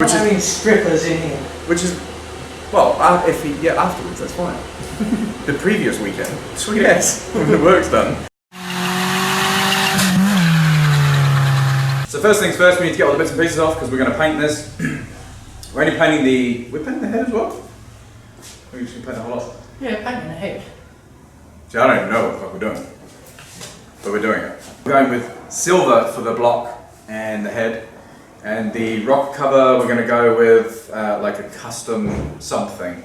Which is having strippers in here. Which is, well, afterwards, that's fine. The previous weekend, sweet ass, when the work's done. So first things first, we need to get all the bits and pieces off because we're going to paint this. We're only painting we're painting the head as well? We're just going to paint the whole lot? Yeah, painting the head. See, I don't even know what the fuck we're doing. But we're doing it. We're going with silver for the block and the head. And the rock cover, we're going to go with like a custom something.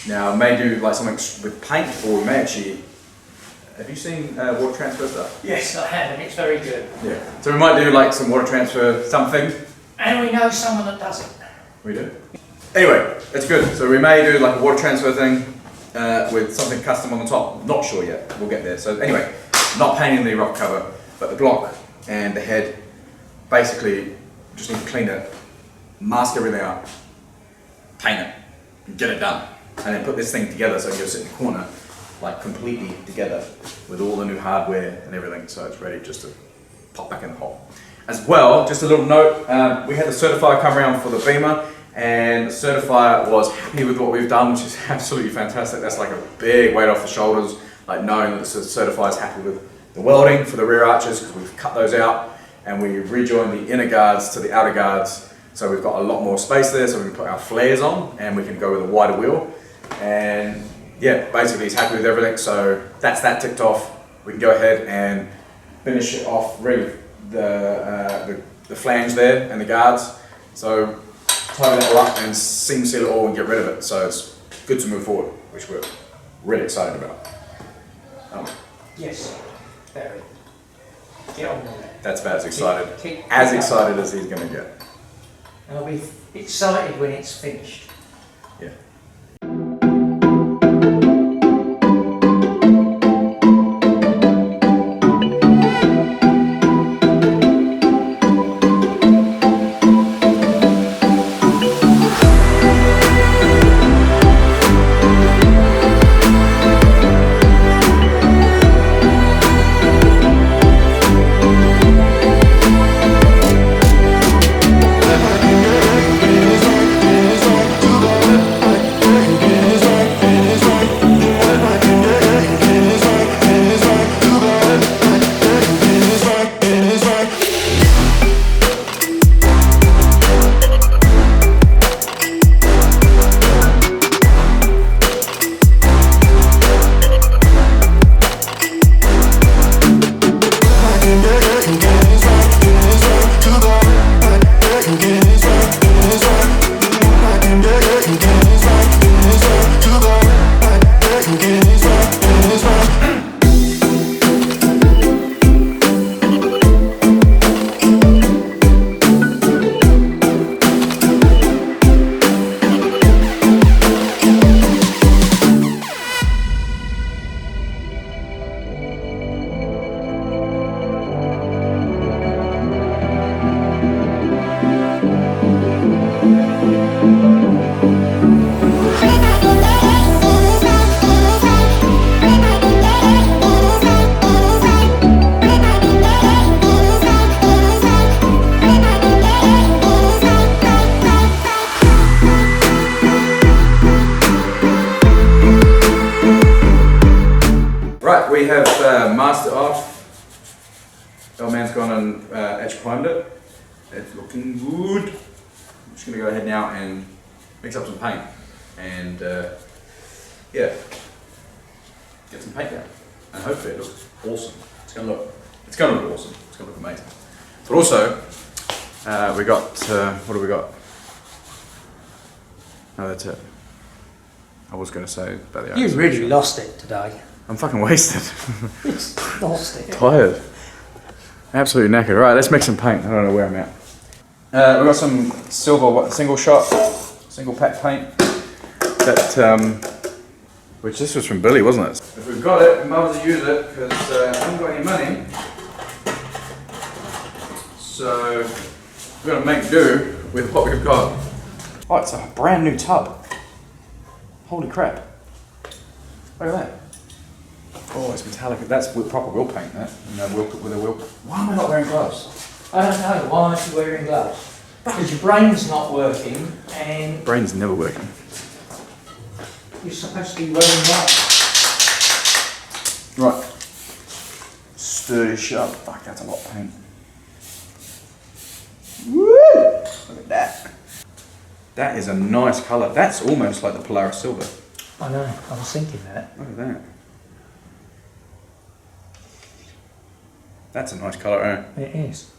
Now, I may do like something with paint, or we may actually... Have you seen water transfer stuff? Yes, I have, and it's very good. Yeah. So we might do like some water transfer something. And we know someone that does it. We do. Anyway, it's good. So we may do like a water transfer thing with something custom on the top. Not sure yet. We'll get there. So anyway, not painting the rock cover, but the block and the head. Basically, just need to clean it, mask everything up, paint it, and get it done. And then put this thing together so you'll sit in the corner, like completely together with all the new hardware and everything. So it's ready just to pop back in the hole. As well, just a little note, we had the certifier come around for the Beamer, and the certifier was happy with what we've done, which is absolutely fantastic. That's like a big weight off the shoulders, like knowing that the certifier is happy with the welding for the rear arches, because we've cut those out and we rejoined the inner guards to the outer guards. So we've got a lot more space there, so we can put our flares on and we can go with a wider wheel. And yeah, basically he's happy with everything. So that's that ticked off. We can go ahead and finish it off, ready the flange there and the guards. So tighten it all up and seam seal it all and get rid of it. So it's good to move forward, which we're really excited about. Yes, very. Get on with it. That's about as excited, as excited as he's going to get. And I'll be excited when it's finished. Yeah. We have masked it off. The old man's gone and edge primed it. It's looking good. I'm just going to go ahead now and mix up some paint and yeah, get some paint down. And hopefully it looks awesome. It's going to look awesome. It's going to look amazing. But also, we got what do we got? No, that's it. I was going to say about the. You really lost it today. I'm fucking wasted. Lost it. Tired. Absolutely knackered. Right, let's mix some paint. I don't know where I'm at. We've got some silver single shot, single pack paint. That, which this was from Billy, wasn't it? If we've got it, we might as well use it because I haven't got any money. So we've got to make do with what we've got. Oh, it's a brand new tub. Holy crap. Look at that. Oh, it's metallic. That's with proper wheel paint, that. And with a wheel. Why am I not wearing gloves? I don't know. Why aren't you wearing gloves? Because your brain's not working and Brain's never working. you're supposed to be welding right. Right. Sturdy sharp. Fuck, that's a lot of paint. Woo! Look at that. That is a nice colour. That's almost like the Polaris Silver. I know, I was thinking that. Look at that. That's a nice colour, eh? It is.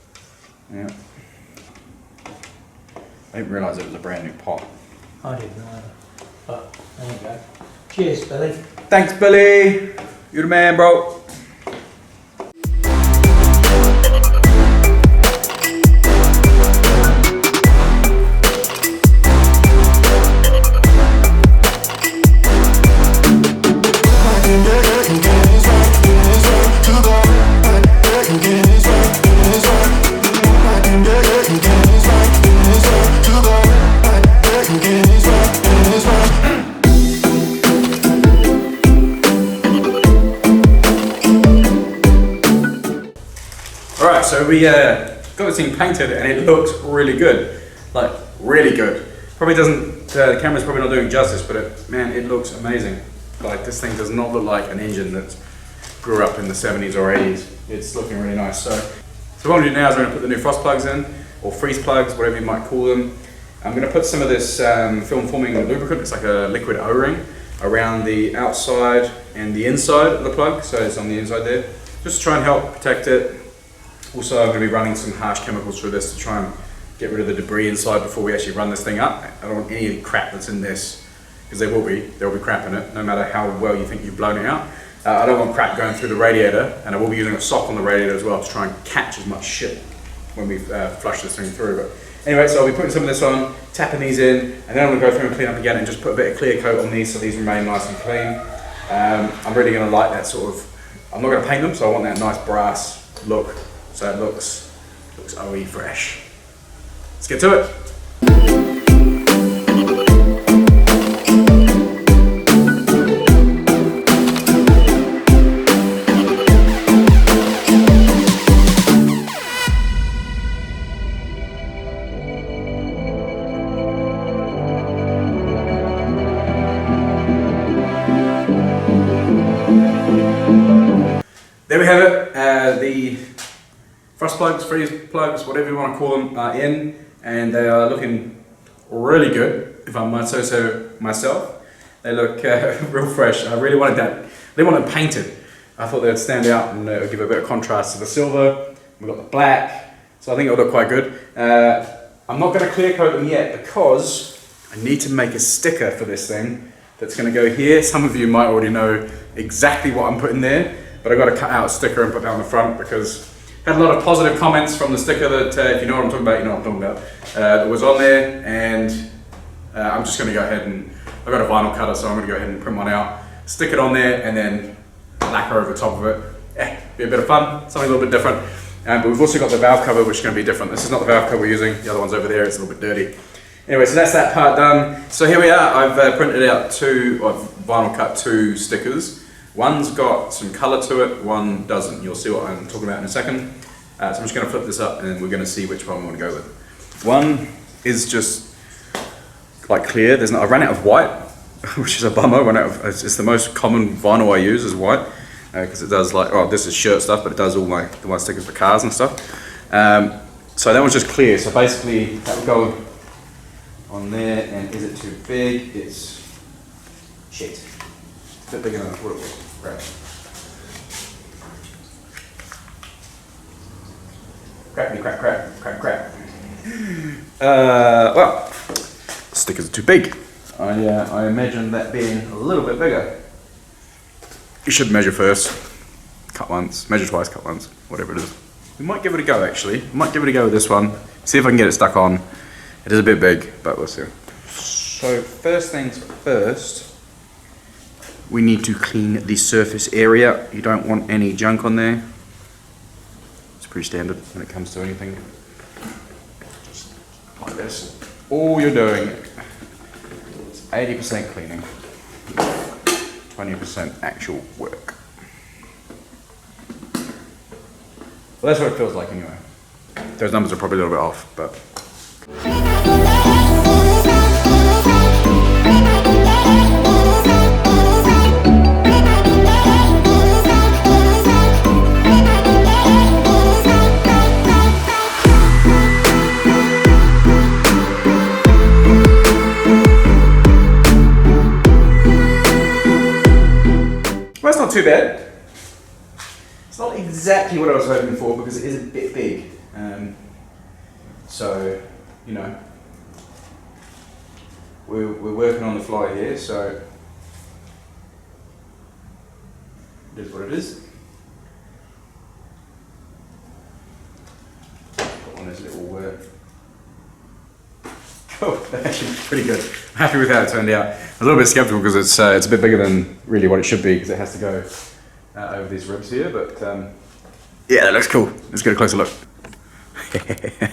Yeah. I didn't realise it was a brand new pot. I didn't either. But there you go. Cheers, Billy. Thanks, Billy. You're the man, bro. Alright, so we got this thing painted and it looks really good. Like, really good. Probably doesn't, the camera's probably not doing justice, but man, it looks amazing. Like, this thing does not look like an engine that grew up in the 70s or 80s. It's looking really nice. So what I'm going to do now is I'm going to put the new frost plugs in, or freeze plugs, whatever you might call them. I'm going to put some of this film forming lubricant, it's like a liquid O-ring, around the outside and the inside of the plug, so it's on the inside there, just to try and help protect it. Also, I'm going to be running some harsh chemicals through this to try and get rid of the debris inside before we actually run this thing up. I don't want any crap that's in this, because there will be crap in it, no matter how well you think you've blown it out. I don't want crap going through the radiator, and I will be using a sock on the radiator as well to try and catch as much shit when we flush this thing through. But anyway, so I'll be putting some of this on, tapping these in, and then I'm going to go through and clean up again and just put a bit of clear coat on these so these remain nice and clean. I'm really going to like that sort of, I'm not going to paint them, so I want that nice brass look, so it looks OE fresh. Let's get to it. There we have it, the frost plugs, freeze plugs, whatever you want to call them, are in, and they are looking really good, if I might say so myself. They look real fresh. I really wanted that, they wanted painted. I thought they would stand out and it would give a bit of contrast to the silver. We've got the black, so I think it'll look quite good. I'm not going to clear coat them yet because I need to make a sticker for this thing that's going to go here. Some of you might already know exactly what I'm putting there, but I've got to cut out a sticker and put that on the front because I had a lot of positive comments from the sticker that, if you know what I'm talking about, you know what I'm talking about, that was on there, and I'm just going to go ahead and, I've got a vinyl cutter, so I'm going to go ahead and print one out, stick it on there, and then lacquer over the top of it. Yeah, be a bit of fun, something a little bit different. But we've also got the valve cover, which is going to be different. This is not the valve cover we're using, the other one's over there, it's a little bit dirty. Anyway, so that's that part done. So here we are, I've printed out vinyl cut two stickers. One's got some colour to it, one doesn't. You'll see what I'm talking about in a second. So I'm just going to flip this up and we're going to see which one we want to go with. One is just like clear. I ran out of white, which is a bummer. It's the most common vinyl I use is white because it does like, oh, this is shirt stuff, but it does all my stickers for cars and stuff. So that one's just clear. So basically that would go on there, and is it too big? It's shit. A bit bigger than I thought it was. Right. Crackety crack crack crack crack. Well, stickers are too big. I imagine that being a little bit bigger. You should measure first. Cut once, measure twice, cut once, whatever it is. We might give it a go actually. We might give it a go with this one. See if I can get it stuck on. It is a bit big, but we'll see. So first things first, we need to clean the surface area. You don't want any junk on there. It's pretty standard when it comes to anything. Just like this. All you're doing is 80% cleaning, 20% actual work. Well, that's what it feels like anyway. Those numbers are probably a little bit off, but not too bad. It's not exactly what I was hoping for because it is a bit big. So, you know, we're working on the fly here, so it is what it is. Put on this little oh, that's actually pretty good. I'm happy with how it turned out. I was a little bit skeptical because it's a bit bigger than really what it should be because it has to go over these ribs here, but yeah, that looks cool. Let's get a closer look.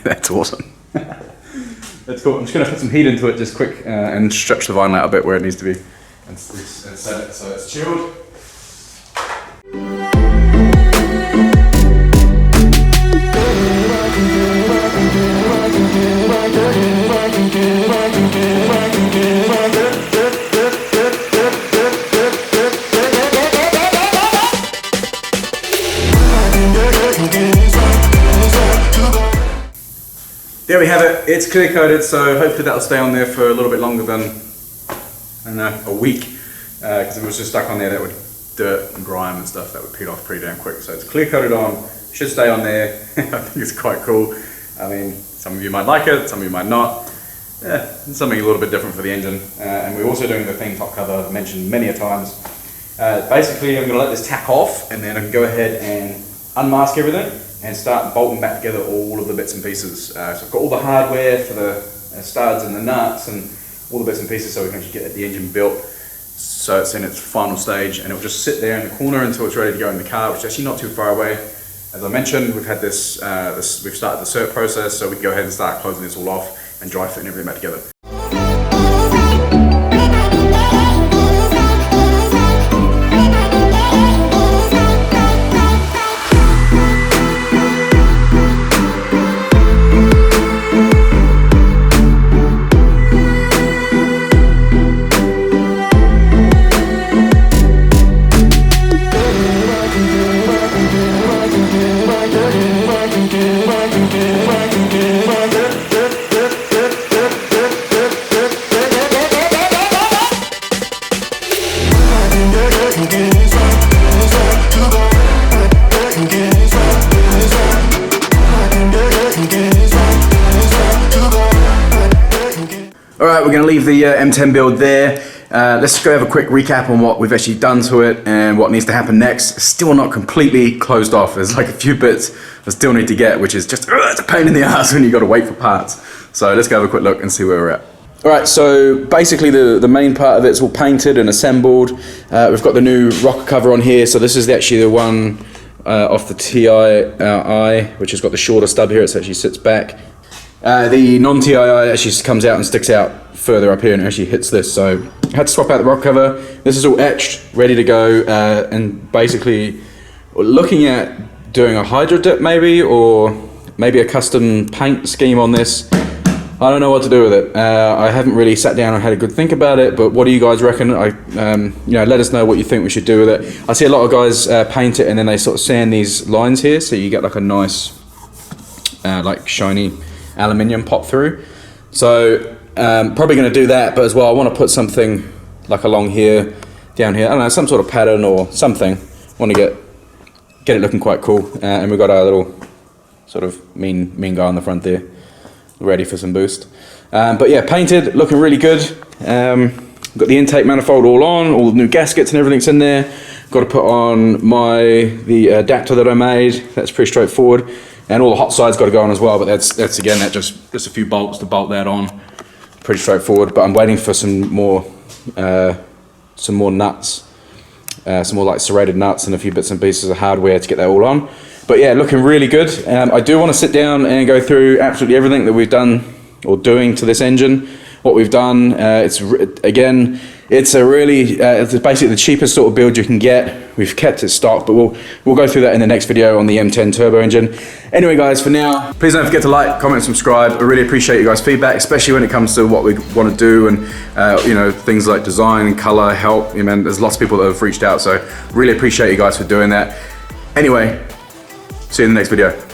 That's awesome. That's cool. I'm just going to put some heat into it just quick and stretch the vinyl out a bit where it needs to be and set it so it's chilled. There we have it, it's clear coated, so hopefully that'll stay on there for a little bit longer than, I don't know, a week. Because if it was just stuck on there, that would dirt and grime and stuff, that would peel off pretty damn quick. So it's clear coated on, should stay on there. I think it's quite cool. I mean, some of you might like it, some of you might not. Yeah, it's something a little bit different for the engine. And we're also doing the thing top cover I've mentioned many a times. Basically, I'm going to let this tack off and then I can go ahead and unmask everything and start bolting back together all of the bits and pieces. So I've got all the hardware for the studs and the nuts and all the bits and pieces so we can actually get the engine built so it's in its final stage, and it'll just sit there in the corner until it's ready to go in the car, which is actually not too far away. As I mentioned, we've had this, we've started the cert process, so we can go ahead and start closing this all off and dry fitting everything back together. Alright, we're going to leave the M10 build there. Let's go have a quick recap on what we've actually done to it and what needs to happen next. It's still not completely closed off. There's like a few bits I still need to get, which is just it's a pain in the ass when you've got to wait for parts. So let's go have a quick look and see where we're at. Alright, so basically the main part of it's all painted and assembled. We've got the new rocker cover on here, so this is actually the one off the TII, which has got the shorter stub here, it actually sits back. The non-TII actually comes out and sticks out further up here and actually hits this, so I had to swap out the rocker cover. This is all etched, ready to go, and basically looking at doing a hydro dip maybe, or maybe a custom paint scheme on this. I don't know what to do with it. I haven't really sat down and had a good think about it, but what do you guys reckon? You know, let us know what you think we should do with it. I see a lot of guys paint it and then they sort of sand these lines here, so you get like a nice, like shiny aluminium pop through. So probably going to do that, but as well I want to put something like along here, down here, I don't know, some sort of pattern or something. I want to get it looking quite cool, and we've got our little sort of mean guy on the front there, ready for some boost. But yeah, painted, looking really good. Got the intake manifold all on, all the new gaskets and everything's in there. Got to put on the adapter that I made. That's pretty straightforward, and all the hot sides got to go on as well. But that's again, that just a few bolts to bolt that on. Pretty straightforward. But I'm waiting for some more nuts, some more like serrated nuts and a few bits and pieces of hardware to get that all on. But yeah, looking really good. I do want to sit down and go through absolutely everything that we've done or doing to this engine. What we've done, it's a really, it's basically the cheapest sort of build you can get. We've kept it stock, but we'll go through that in the next video on the M10 Turbo engine. Anyway guys, for now, please don't forget to like, comment, subscribe. I really appreciate you guys' feedback, especially when it comes to what we want to do and you know, things like design and color, help. You know, there's lots of people that have reached out, so really appreciate you guys for doing that. Anyway, see you in the next video.